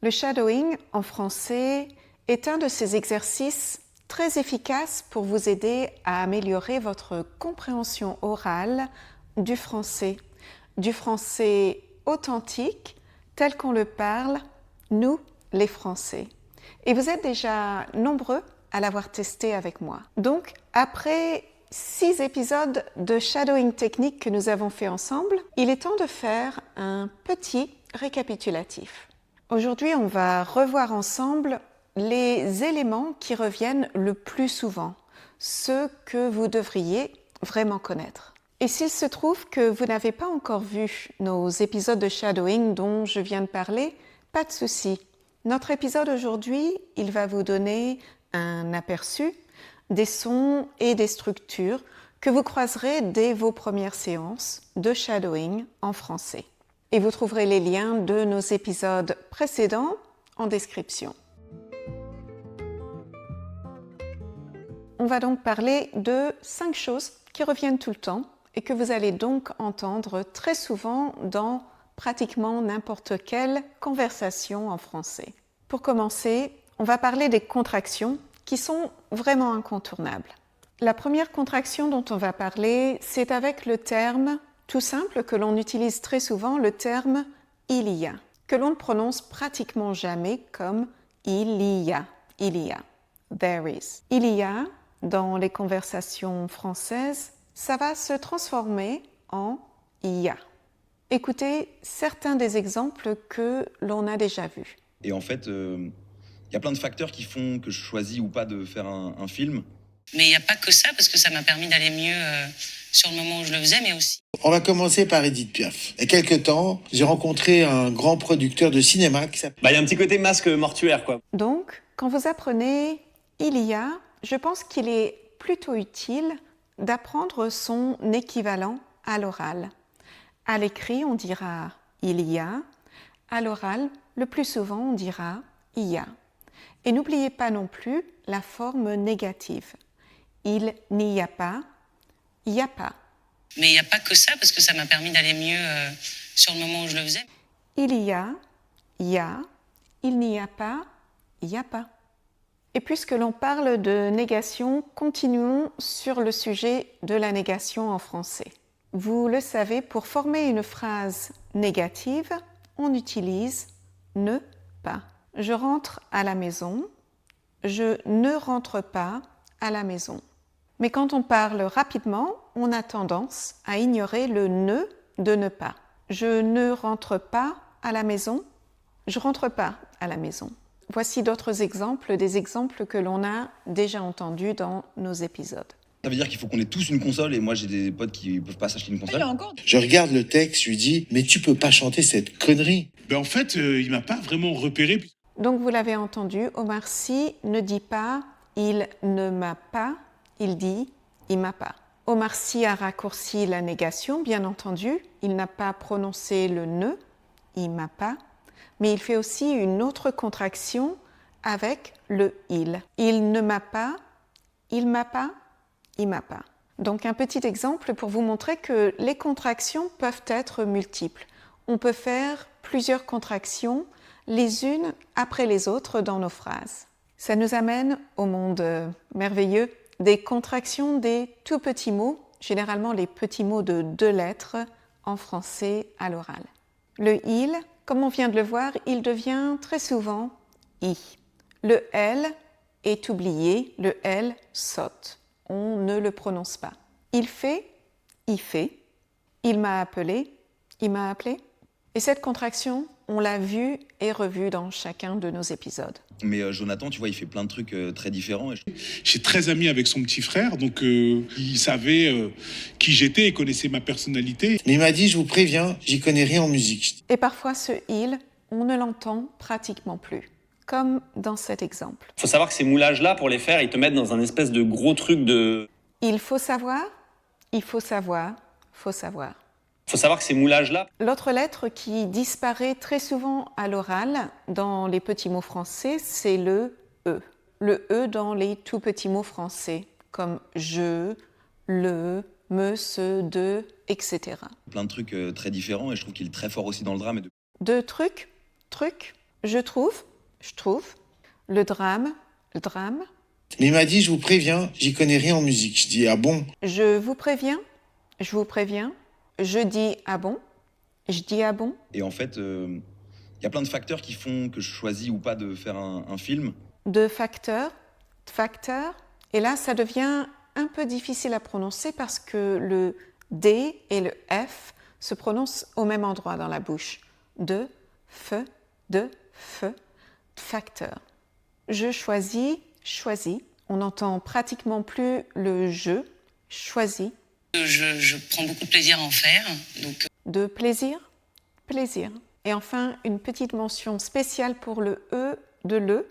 Le shadowing en français est un de ces exercices très efficaces pour vous aider à améliorer votre compréhension orale du français authentique tel qu'on le parle, nous les Français. Et vous êtes déjà nombreux à l'avoir testé avec moi. Donc, après 6 épisodes de shadowing technique que nous avons fait ensemble, il est temps de faire un petit récapitulatif. Aujourd'hui, on va revoir ensemble les éléments qui reviennent le plus souvent, ceux que vous devriez vraiment connaître. Et s'il se trouve que vous n'avez pas encore vu nos épisodes de shadowing dont je viens de parler, pas de souci. Notre épisode aujourd'hui, il va vous donner un aperçu des sons et des structures que vous croiserez dès vos premières séances de shadowing en français. Et vous trouverez les liens de nos épisodes précédents en description. On va donc parler de 5 choses qui reviennent tout le temps et que vous allez donc entendre très souvent dans pratiquement n'importe quelle conversation en français. Pour commencer, on va parler des contractions qui sont vraiment incontournables. La première contraction dont on va parler, c'est avec le terme tout simple que l'on utilise très souvent, le terme « il y a », que l'on ne prononce pratiquement jamais comme « il y a », there is. Il y a, dans les conversations françaises, ça va se transformer en « y a ». Écoutez certains des exemples que l'on a déjà vus. Et en fait, il y a plein de facteurs qui font que je choisis ou pas de faire un film. Mais il n'y a pas que ça, parce que ça m'a permis d'aller mieux sur le moment où je le faisais, mais aussi... On va commencer par Edith Piaf. Il y a quelques temps, j'ai rencontré un grand producteur de cinéma qui s'appelle... Il y a un petit côté masque mortuaire, quoi. Donc, quand vous apprenez « il y a », je pense qu'il est plutôt utile d'apprendre son équivalent à l'oral. À l'écrit, on dira « il y a ». À l'oral, le plus souvent, on dira « il y a ». Et n'oubliez pas non plus la forme négative. Il n'y a pas, il n'y a pas. Mais il n'y a pas que ça, parce que ça m'a permis d'aller mieux sur le moment où je le faisais. Il y a, il n'y a pas, il n'y a pas. Et puisque l'on parle de négation, continuons sur le sujet de la négation en français. Vous le savez, pour former une phrase négative, on utilise ne pas. Je rentre à la maison, je ne rentre pas à la maison. Mais quand on parle rapidement, on a tendance à ignorer le ne de ne pas. Je ne rentre pas à la maison, je rentre pas à la maison. Voici d'autres exemples, des exemples que l'on a déjà entendus dans nos épisodes. Ça veut dire qu'il faut qu'on ait tous une console et moi j'ai des potes qui ne peuvent pas s'acheter une console. Je regarde le texte, je lui dis « Mais tu peux pas chanter cette connerie !» En fait, il m'a pas vraiment repéré. Donc vous l'avez entendu, Omar Sy ne dit pas « il ne m'a pas », il dit « il m'a pas ». Omar Sy a raccourci la négation, bien entendu, il n'a pas prononcé le ne, « il m'a pas », mais il fait aussi une autre contraction avec le « il ». Il ne m'a pas, il m'a pas, il m'a pas. Donc un petit exemple pour vous montrer que les contractions peuvent être multiples. On peut faire plusieurs contractions les unes après les autres dans nos phrases. Ça nous amène au monde merveilleux des contractions des tout petits mots, généralement les petits mots de 2 lettres en français à l'oral. Le « il », comme on vient de le voir, il devient très souvent « i ». Le « elle » est oublié, le « elle » saute. On ne le prononce pas. Il fait, il fait. Il m'a appelé, il m'a appelé. Et cette contraction, on l'a vue et revue dans chacun de nos épisodes. Mais Jonathan, tu vois, il fait plein de trucs très différents. J'étais très ami avec son petit frère, donc il savait qui j'étais et connaissait ma personnalité. Mais il m'a dit « Je vous préviens, j'y connais rien en musique. » Et parfois, ce « il », on ne l'entend pratiquement plus. Comme dans cet exemple. Il faut savoir que ces moulages-là, pour les faire, ils te mettent dans un espèce de gros truc de... Il faut savoir, il faut savoir, faut savoir. Il faut savoir que ces moulages-là... L'autre lettre qui disparaît très souvent à l'oral dans les petits mots français, c'est le « e ». Le « e » dans les tout petits mots français, comme « je », « le », « me », « se », « de », etc. Plein de trucs très différents et je trouve qu'il est très fort aussi dans le drame. De truc, je trouve, le drame, Mais il m'a dit, je vous préviens, j'y connais rien en musique. Je dis, ah bon? je vous préviens, je dis ah bon, je dis ah bon, Et en fait, il y a plein de facteurs qui font que je choisis ou pas de faire un film. de facteur, et là ça devient un peu difficile à prononcer parce que le D et le F se prononcent au même endroit dans la bouche. De, facteur. Je choisis, on n'entend pratiquement plus le je, choisis. Je prends beaucoup de plaisir à en faire. Donc, De plaisir. Et enfin, une petite mention spéciale pour le E de le,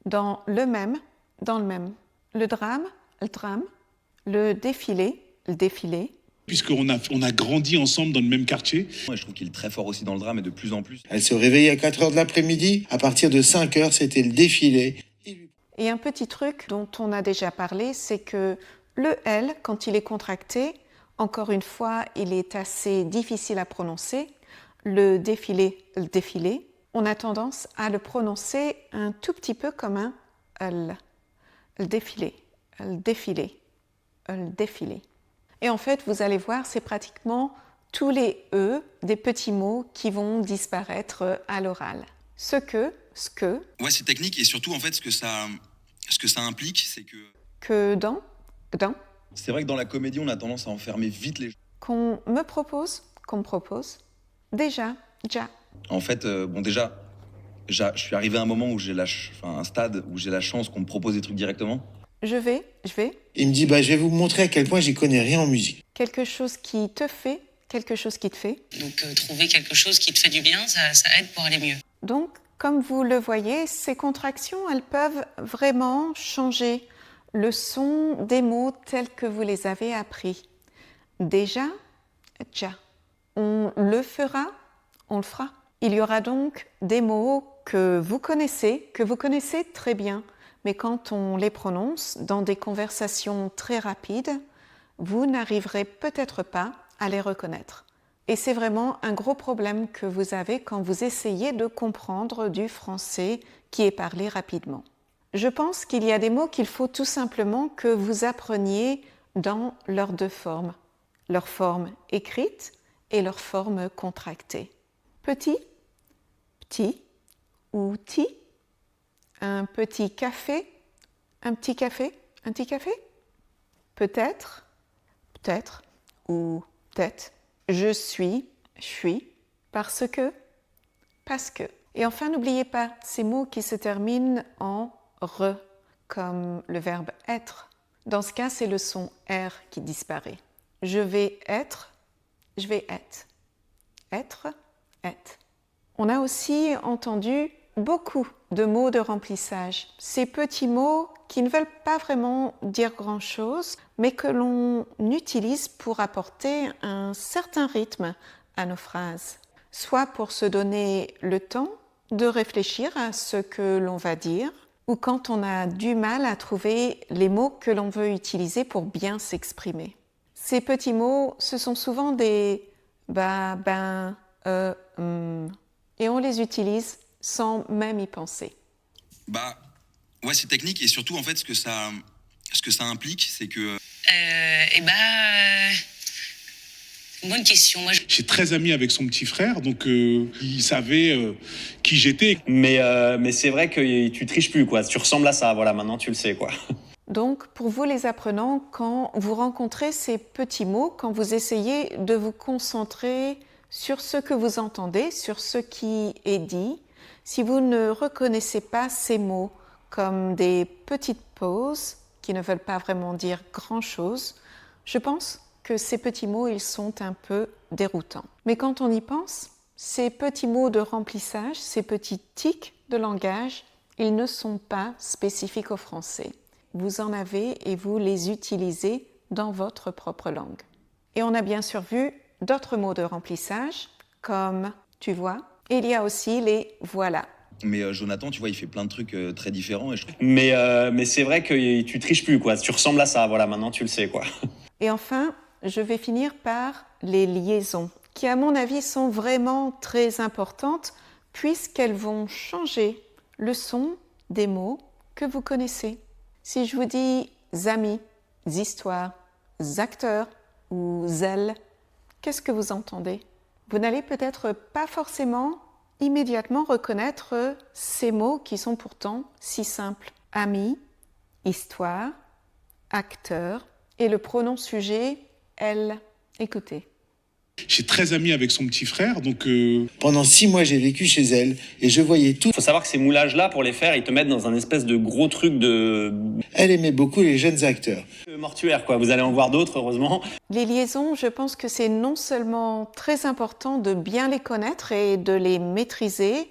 dans le même. Le drame, le défilé. Puisqu'on a grandi ensemble dans le même quartier. Et je trouve qu'il est très fort aussi dans le drame et de plus en plus. Elle se réveillait à 4h de l'après-midi. À partir de 5h, c'était le défilé. Et un petit truc dont on a déjà parlé, c'est que le L, quand il est contracté, encore une fois, il est assez difficile à prononcer. Le défilé, on a tendance à le prononcer un tout petit peu comme un L. Le défilé. Et en fait, vous allez voir, c'est pratiquement tous les E des petits mots qui vont disparaître à l'oral. Ce que. Ouais, c'est technique et surtout, en fait, ce que ça implique, c'est que... Que dans. C'est vrai que dans la comédie, on a tendance à enfermer vite les gens. Qu'on me propose. Déjà. En fait, déjà, je suis arrivé à un moment où un stade où j'ai la chance qu'on me propose des trucs directement. Je vais. Il me dit, je vais vous montrer à quel point j'y connais rien en musique. Quelque chose qui te fait. donc trouver quelque chose qui te fait du bien, ça aide pour aller mieux. Donc, comme vous le voyez, ces contractions, elles peuvent vraiment changer le son des mots tels que vous les avez appris. Déjà, on le fera, on le fera. Il y aura donc des mots que vous connaissez très bien, mais quand on les prononce dans des conversations très rapides, vous n'arriverez peut-être pas à les reconnaître. Et c'est vraiment un gros problème que vous avez quand vous essayez de comprendre du français qui est parlé rapidement. Je pense qu'il y a des mots qu'il faut tout simplement que vous appreniez dans leurs deux formes, leur forme écrite et leur forme contractée. Petit ou ti, un petit café, un petit café. Peut-être ou tête. Je suis, parce que. Et enfin, n'oubliez pas ces mots qui se terminent en re, comme le verbe être. Dans ce cas, c'est le son R qui disparaît. Je vais être. Être. On a aussi entendu beaucoup de mots de remplissage. Ces petits mots qui ne veulent pas vraiment dire grand-chose, mais que l'on utilise pour apporter un certain rythme à nos phrases. Soit pour se donner le temps de réfléchir à ce que l'on va dire, ou quand on a du mal à trouver les mots que l'on veut utiliser pour bien s'exprimer. Ces petits mots, ce sont souvent des et on les utilise sans même y penser. Ouais, c'est technique et surtout, en fait, ce que ça implique, c'est que... Bonne question. Moi, J'étais très ami avec son petit frère, donc il savait qui j'étais. Mais c'est vrai que tu triches plus, quoi. Tu ressembles à ça, voilà, maintenant tu le sais, quoi. Donc, pour vous les apprenants, quand vous rencontrez ces petits mots, quand vous essayez de vous concentrer sur ce que vous entendez, sur ce qui est dit, si vous ne reconnaissez pas ces mots comme des petites pauses qui ne veulent pas vraiment dire grand-chose, je pense que ces petits mots, ils sont un peu déroutants. Mais quand on y pense, ces petits mots de remplissage, ces petits tics de langage, ils ne sont pas spécifiques au français. Vous en avez et vous les utilisez dans votre propre langue. Et on a bien sûr vu d'autres mots de remplissage, comme tu vois. Et il y a aussi les voilà. Mais Jonathan, tu vois, il fait plein de trucs très différents. Et je trouve... Mais c'est vrai que tu triches plus, quoi. Tu ressembles à ça, voilà, maintenant tu le sais, quoi. Et enfin, je vais finir par les liaisons, qui à mon avis sont vraiment très importantes, puisqu'elles vont changer le son des mots que vous connaissez. Si je vous dis amis, histoires, acteurs ou zèle, qu'est-ce que vous entendez? Vous n'allez peut-être pas forcément immédiatement reconnaître ces mots qui sont pourtant si simples. Amis, histoire, acteur et le pronom sujet, elle. Écoutez. J'ai très ami avec son petit frère, donc Pendant 6 mois, j'ai vécu chez elle et je voyais tout. Il faut savoir que ces moulages-là, pour les faire, ils te mettent dans un espèce de gros truc de Elle aimait beaucoup les jeunes acteurs. mortuaire, quoi. Vous allez en voir d'autres, heureusement. Les liaisons, je pense que c'est non seulement très important de bien les connaître et de les maîtriser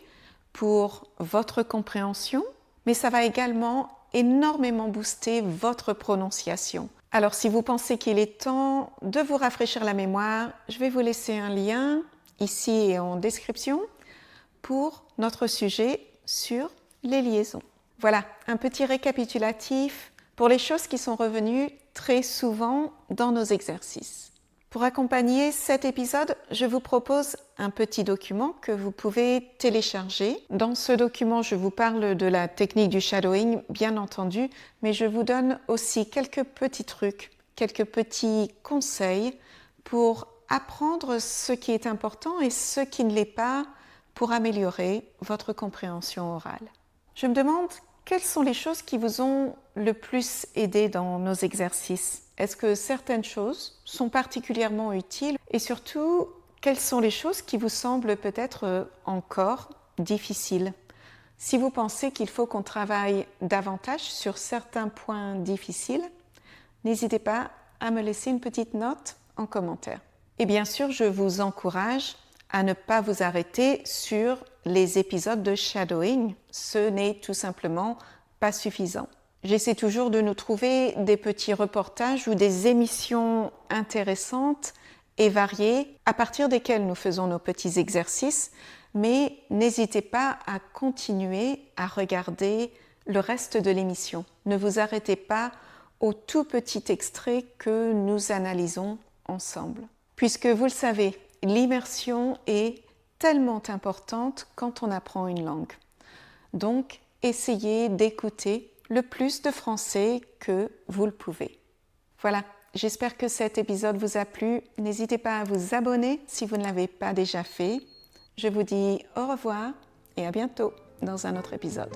pour votre compréhension, mais ça va également énormément booster votre prononciation. Alors si vous pensez qu'il est temps de vous rafraîchir la mémoire, je vais vous laisser un lien ici et en description pour notre sujet sur les liaisons. Voilà, un petit récapitulatif pour les choses qui sont revenues très souvent dans nos exercices. Pour accompagner cet épisode, je vous propose un petit document que vous pouvez télécharger. Dans ce document, je vous parle de la technique du shadowing, bien entendu, mais je vous donne aussi quelques petits trucs, quelques petits conseils pour apprendre ce qui est important et ce qui ne l'est pas pour améliorer votre compréhension orale. Je me demande quelles sont les choses qui vous ont le plus aidé dans nos exercices. Est-ce que certaines choses sont particulièrement utiles? Et surtout, quelles sont les choses qui vous semblent peut-être encore difficiles? Si vous pensez qu'il faut qu'on travaille davantage sur certains points difficiles, n'hésitez pas à me laisser une petite note en commentaire. Et bien sûr, je vous encourage à ne pas vous arrêter sur les épisodes de shadowing. Ce n'est tout simplement pas suffisant. J'essaie toujours de nous trouver des petits reportages ou des émissions intéressantes et variées à partir desquelles nous faisons nos petits exercices, mais n'hésitez pas à continuer à regarder le reste de l'émission. Ne vous arrêtez pas au tout petit extrait que nous analysons ensemble. Puisque vous le savez, l'immersion est tellement importante quand on apprend une langue. Donc, essayez d'écouter le plus de français que vous le pouvez. Voilà, j'espère que cet épisode vous a plu. N'hésitez pas à vous abonner si vous ne l'avez pas déjà fait. Je vous dis au revoir et à bientôt dans un autre épisode.